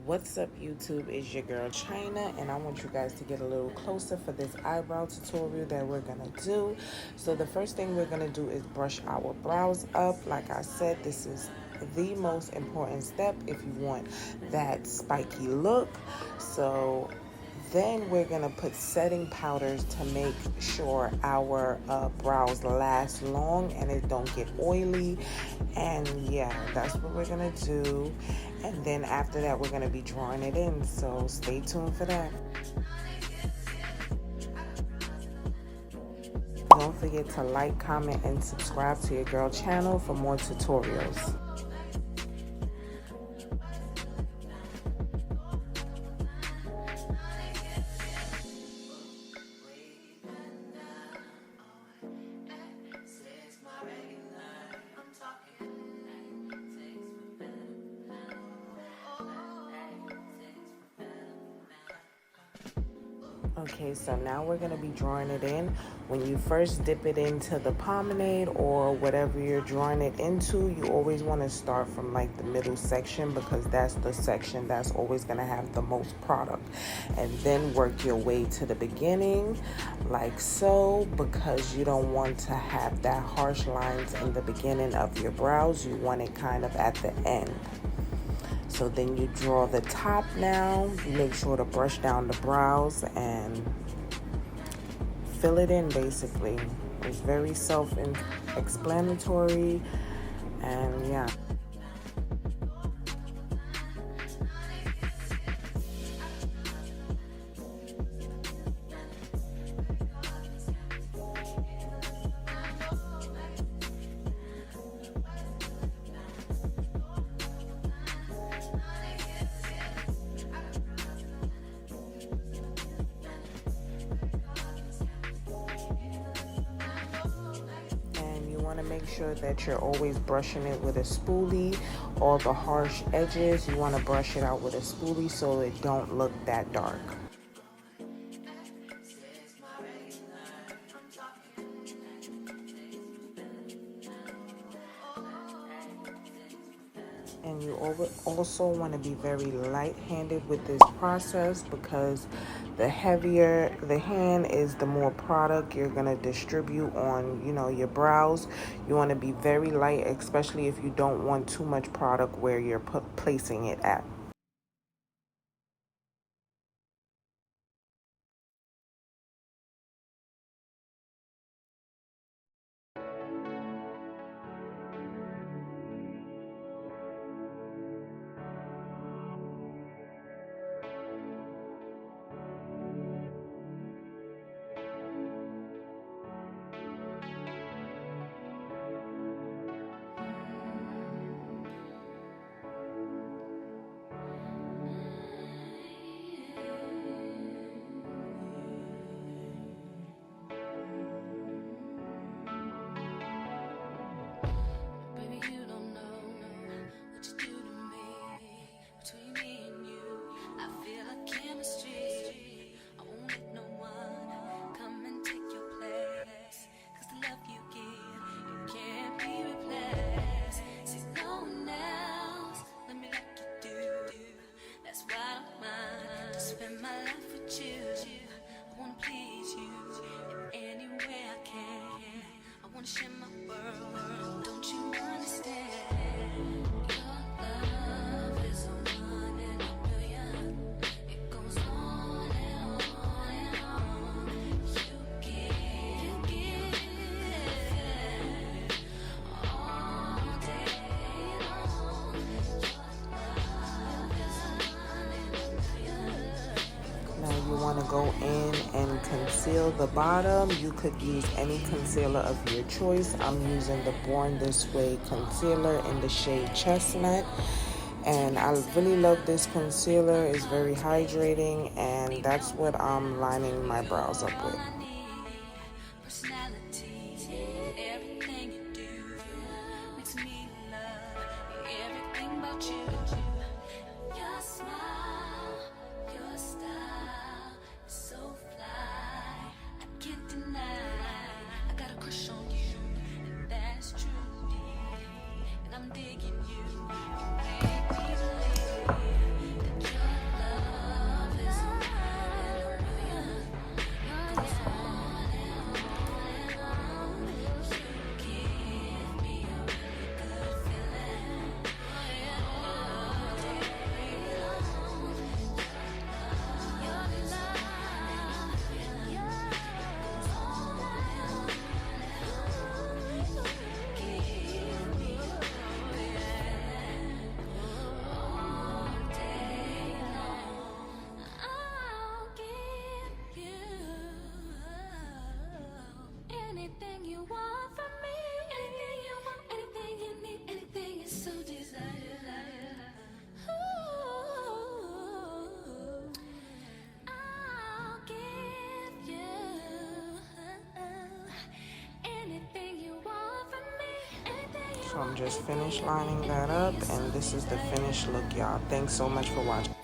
What's up, YouTube? It's your girl China, and I want you guys to get a little closer for this eyebrow tutorial that we're gonna do. So the first thing we're gonna do is brush our brows up. Like I said, this is the most important step if you want that spiky look. So then we're gonna put setting powders to make sure our brows last long and it don't get oily. And yeah, that's what we're gonna do. And then after that, we're gonna be drawing it in. So stay tuned for that. Don't forget to like, comment, and subscribe to your girl channel for more tutorials. Okay, so now we're going to be drawing it in. When you first dip it into the pomade or whatever you're drawing it into, you always want to start from like the middle section because that's the section that's always going to have the most product. And then work your way to the beginning like so, because you don't want to have that harsh lines in the beginning of your brows. You want it kind of at the end. So then you draw the top now. Make sure to brush down the brows and fill it in basically. It's very self-explanatory, and yeah. Want to make sure that you're always brushing it with a spoolie. All the harsh edges, you want to brush it out with a spoolie so it don't look that dark. And you also want to be very light-handed with this process because the heavier the hand is, the more product you're going to distribute on, your brows. You want to be very light, especially if you don't want too much product where you're placing it at. You want to go in and conceal the bottom. You could use any concealer of your choice. I'm using the Born This Way concealer in the shade Chestnut, and I really love this concealer. It's very hydrating, and that's what I'm lining my brows up with. I'm digging you. So I'm just finished lining that up, and this is the finished look, y'all. Thanks so much for watching.